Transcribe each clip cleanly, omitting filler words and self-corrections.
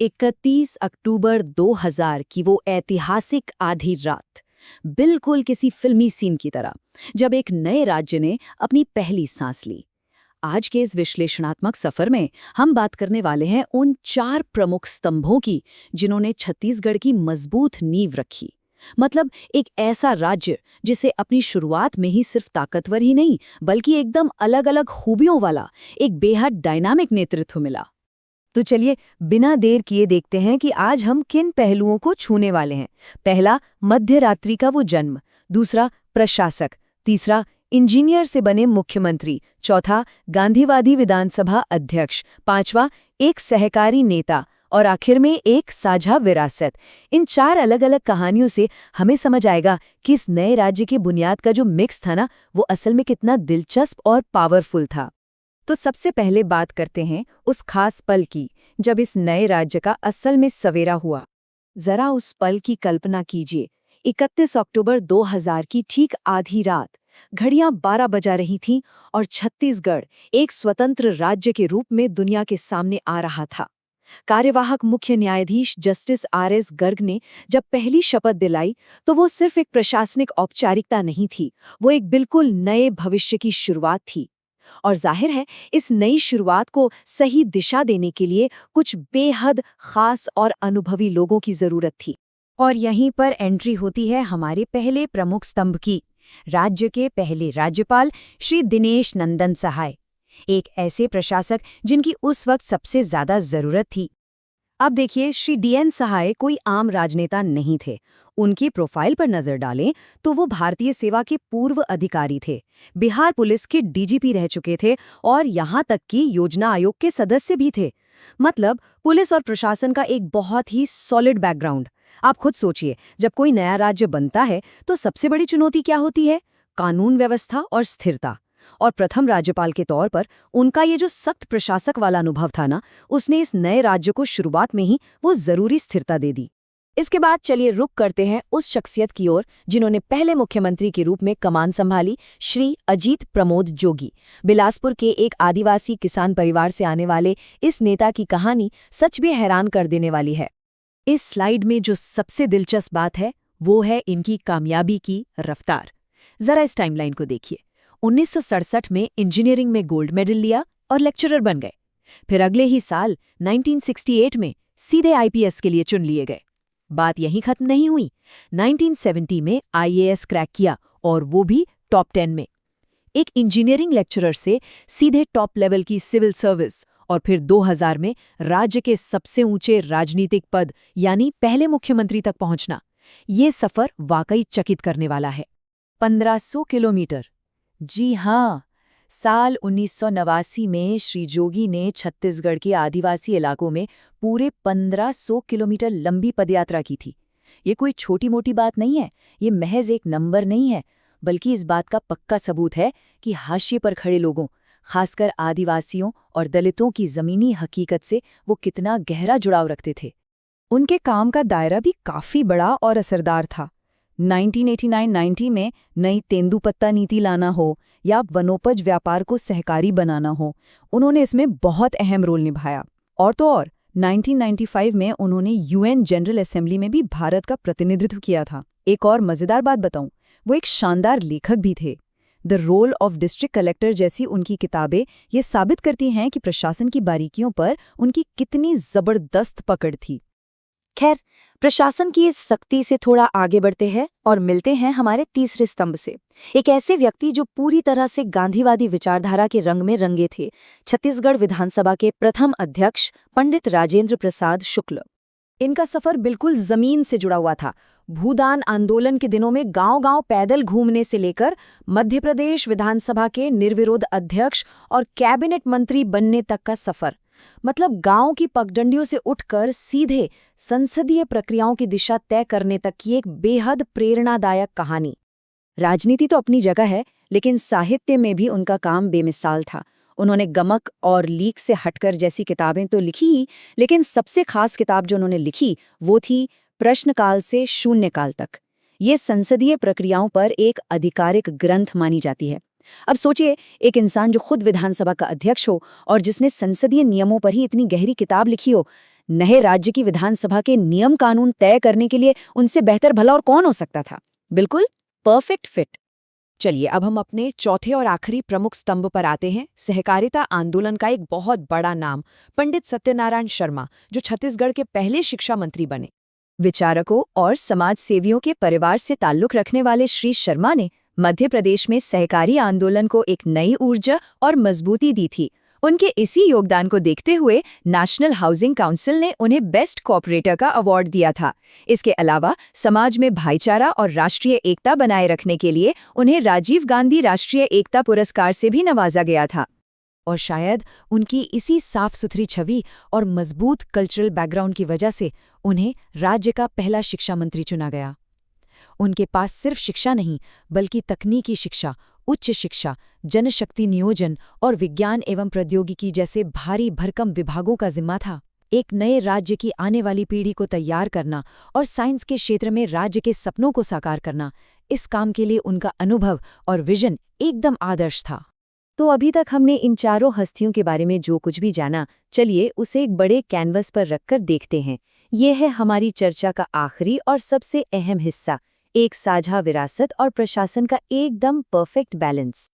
31 अक्टूबर 2000 की वो ऐतिहासिक आधी रात, बिल्कुल किसी फिल्मी सीन की तरह, जब एक नए राज्य ने अपनी पहली सांस ली। आज के इस विश्लेषणात्मक सफर में हम बात करने वाले हैं उन 4 प्रमुख स्तंभों की जिन्होंने छत्तीसगढ़ की मजबूत नींव रखी। मतलब एक ऐसा राज्य जिसे अपनी शुरुआत में ही सिर्फ ताकतवर ही नहीं बल्कि एकदम अलग-अलग खूबियों वाला एक बेहद डायनामिक नेतृत्व मिला। तो चलिए बिना देर किए देखते हैं कि आज हम किन पहलुओं को छूने वाले हैं। पहला, मध्य रात्रि का वो जन्म। दूसरा, प्रशासक। तीसरा, इंजीनियर से बने मुख्यमंत्री। चौथा, गांधीवादी विधानसभा अध्यक्ष। पांचवा, एक सहकारी नेता। और आखिर में एक साझा विरासत। इन 4 अलग-अलग कहानियों से हमें समझ आएगा कि इस नए राज्य की बुनियाद का जो मिक्स था ना, वो असल में कितना दिलचस्प और पावरफुल था। तो सबसे पहले बात करते हैं उस खास पल की जब इस नए राज्य का असल में सवेरा हुआ। जरा उस पल की कल्पना कीजिए। 31 अक्टूबर 2000 की ठीक आधी रात, घड़ियां 12 बजा रही थीं और छत्तीसगढ़ एक स्वतंत्र राज्य के रूप में दुनिया के सामने आ रहा था। कार्यवाहक मुख्य न्यायाधीश जस्टिस RS गर्ग ने जब पहली शपथ दिलाई तो वो सिर्फ एक प्रशासनिक औपचारिकता नहीं थी, वो एक बिल्कुल नए भविष्य की शुरुआत थी। और जाहिर है इस नई शुरुआत को सही दिशा देने के लिए कुछ बेहद खास और अनुभवी लोगों की जरूरत थी। और यहीं पर एंट्री होती है हमारे पहले प्रमुख स्तंभ की, राज्य के पहले राज्यपाल श्री दिनेश नंदन सहाय, एक ऐसे प्रशासक जिनकी उस वक्त सबसे ज्यादा जरूरत थी। अब देखिए, श्री DN सहाय कोई आम राजनेता नहीं थे। उनकी प्रोफाइल पर नजर डालें तो वो भारतीय सेवा के पूर्व अधिकारी थे, बिहार पुलिस के DGP रह चुके थे और यहाँ तक कि योजना आयोग के सदस्य भी थे। मतलब पुलिस और प्रशासन का एक बहुत ही सॉलिड बैकग्राउंड। आप खुद सोचिए, जब कोई नया राज्य बनता है तो सबसे बड़ी चुनौती क्या होती है? कानून व्यवस्था और स्थिरता। और प्रथम राज्यपाल के तौर पर उनका ये जो सख्त प्रशासक वाला अनुभव था ना, उसने इस नए राज्य को शुरुआत में ही वो जरूरी स्थिरता दे दी। इसके बाद चलिए रुक करते हैं उस शख्सियत की ओर जिन्होंने पहले मुख्यमंत्री के रूप में कमान संभाली, श्री अजीत प्रमोद जोगी। बिलासपुर के एक आदिवासी किसान परिवार से आने वाले इस नेता की कहानी सच में हैरान कर देने वाली है। इस स्लाइड में जो सबसे दिलचस्प बात है वो है इनकी कामयाबी की रफ्तार। जरा इस टाइमलाइन को देखिए। 1967 में इंजीनियरिंग में गोल्ड मेडल लिया और लेक्चरर बन गए। फिर अगले ही साल 1968 में सीधे IPS के लिए चुन लिए गए। बात यहीं खत्म नहीं हुई। 1970 में IAS क्रैक किया और वो भी टॉप 10 में। एक इंजीनियरिंग लेक्चरर से सीधे टॉप लेवल की सिविल सर्विस और फिर 2000 में राज्य के सबसे ऊंचे राजनीतिक पद यानी पहले मुख्यमंत्री तक पहुंचना। ये सफर वाकई चकित करने वाला है। 1500 किलोमीटर। जी हाँ, साल 1989 में श्री जोगी ने छत्तीसगढ़ के आदिवासी इलाकों में पूरे 1500 किलोमीटर लंबी पदयात्रा की थी। ये कोई छोटी मोटी बात नहीं है, ये महज एक नंबर नहीं है, बल्कि इस बात का पक्का सबूत है कि हाशिए पर खड़े लोगों, खासकर आदिवासियों और दलितों की जमीनी हकीकत से वो कितना गहरा जुड़ाव रखते थे। उनके काम का दायरा भी काफी बड़ा और असरदार था। 1989-90 में नई तेंदुपत्ता नीति लाना हो या वनोपज व्यापार को सहकारी बनाना हो, उन्होंने इसमें बहुत अहम रोल निभाया। और तो और 1995 में उन्होंने UN जनरल असेंबली में भी भारत का प्रतिनिधित्व किया था। एक और मजेदार बात बताऊं, वो एक शानदार लेखक भी थे। The role of district collector जैसी उनकी किताबें ये साबित करती हैं कि प्रशासन की बारीकियों पर उनकी कितनी जबरदस्त पकड़ थी। खैर, प्रशासन की इस सख्ती से थोड़ा आगे बढ़ते हैं और मिलते हैं हमारे तीसरे स्तंभ से, एक ऐसे व्यक्ति जो पूरी तरह से गांधीवादी विचारधारा के रंग में रंगे थे, छत्तीसगढ़ विधानसभा के प्रथम अध्यक्ष पंडित राजेंद्र प्रसाद शुक्ल। इनका सफर बिल्कुल जमीन से जुड़ा हुआ था। भूदान आंदोलन के दिनों में गांव-गांव पैदल घूमने से लेकर मध्य प्रदेश विधानसभा के निर्विरोध अध्यक्ष और कैबिनेट मंत्री बनने तक का सफर। मतलब गांव की पगडंडियों से उठकर सीधे संसदीय प्रक्रियाओं की दिशा तय करने तक की एक बेहद प्रेरणादायक कहानी। राजनीति तो अपनी जगह है, लेकिन साहित्य में भी उनका काम बेमिसाल था। उन्होंने गमक और लीक से हटकर जैसी किताबें तो लिखी ही, लेकिन सबसे खास किताब जो उन्होंने लिखी वो थी प्रश्नकाल से शून्यकाल तक। ये संसदीय प्रक्रियाओं पर एक आधिकारिक ग्रंथ मानी जाती है। अब सोचिए, एक इंसान जो खुद विधानसभा का अध्यक्ष हो और जिसने संसदीय नियमों पर ही इतनी गहरी किताब लिखी हो, नए राज्य की विधानसभा के नियम कानून तय करने के लिए उनसे बेहतर भला और कौन हो सकता था? बिल्कुल परफेक्ट फिट। चलिए अब हम अपने चौथे और आखिरी प्रमुख स्तंभ पर आते हैं, सहकारिता आंदोलन का एक बहुत बड़ा नाम, पंडित सत्यनारायण शर्मा, जो छत्तीसगढ़ के पहले शिक्षा मंत्री बने। विचारकों और समाज सेवियों के परिवार से ताल्लुक रखने वाले श्री शर्मा ने मध्य प्रदेश में सहकारी आंदोलन को एक नई ऊर्जा और मजबूती दी थी। उनके इसी योगदान को देखते हुए नेशनल हाउसिंग काउंसिल ने उन्हें बेस्ट कोऑपरेटर का अवार्ड दिया था। इसके अलावा समाज में भाईचारा और राष्ट्रीय एकता बनाए रखने के लिए उन्हें राजीव गांधी राष्ट्रीय एकता पुरस्कार से भी नवाजा गया था। और शायद उनकी इसी साफ सुथरी छवि और मजबूत कल्चरल बैकग्राउंड की वजह से उन्हें राज्य का पहला शिक्षा मंत्री चुना गया। उनके पास सिर्फ शिक्षा नहीं, बल्कि तकनीकी शिक्षा, उच्च शिक्षा, जनशक्ति नियोजन और विज्ञान एवं प्रौद्योगिकी जैसे भारी भरकम विभागों का जिम्मा था। एक नए राज्य की आने वाली पीढ़ी को तैयार करना और साइंस के क्षेत्र में राज्य के सपनों को साकार करना, इस काम के लिए उनका अनुभव और विजन एकदम आदर्श था। तो अभी तक हमने इन चारों हस्तियों के बारे में जो कुछ भी जाना, चलिए उसे एक बड़े कैनवस पर रखकर देखते हैं। ये है हमारी चर्चा का आखिरी और सबसे अहम हिस्सा, एक साझा विरासत और प्रशासन का एकदम परफेक्ट बैलेंस।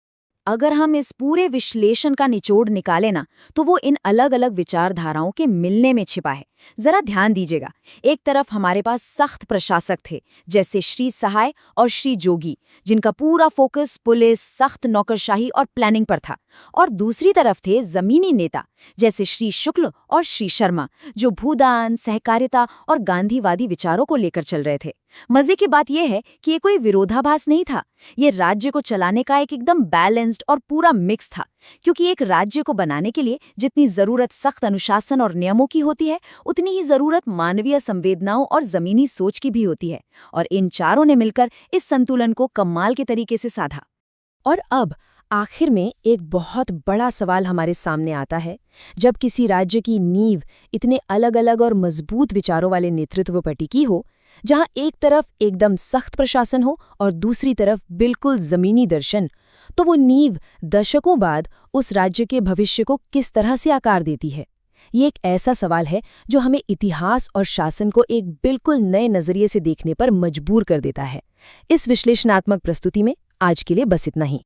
अगर हम इस पूरे विश्लेषण का निचोड़ निकालें ना, तो वो इन अलग अलग विचारधाराओं के मिलने में छिपा है। जरा ध्यान दीजिएगा, एक तरफ हमारे पास सख्त प्रशासक थे जैसे श्री सहाय और श्री जोगी, जिनका पूरा फोकस पुलिस, सख्त नौकरशाही और प्लानिंग पर था, और दूसरी तरफ थे जमीनी नेता जैसे श्री शुक्ल और श्री शर्मा, जो भूदान, सहकारिता और गांधीवादी विचारों को लेकर चल रहे थे। मजे की बात यह है कि ये कोई विरोधाभास नहीं था, ये राज्य को चलाने का एक एकदम बैलेंस्ड और पूरा मिक्स था। क्योंकि एक राज्य को बनाने के लिए जितनी जरूरत सख्त अनुशासन और नियमों की होती है, उतनी ही जरूरत मानवीय संवेदनाओं और जमीनी सोच की भी होती है, और इन चारों ने मिलकर इस संतुलन को कमाल के तरीके से साधा। और अब आखिर में एक बहुत बड़ा सवाल हमारे सामने आता है। जब किसी राज्य की नींव इतने अलग अलग और मजबूत विचारों वाले नेतृत्व पर टिकी हो, जहां एक तरफ एकदम सख्त प्रशासन हो और दूसरी तरफ बिल्कुल जमीनी दर्शन, तो वो नींव दशकों बाद उस राज्य के भविष्य को किस तरह से आकार देती है? ये एक ऐसा सवाल है जो हमें इतिहास और शासन को एक बिल्कुल नए नजरिए से देखने पर मजबूर कर देता है। इस विश्लेषणात्मक प्रस्तुति में आज के लिए बस इतना ही।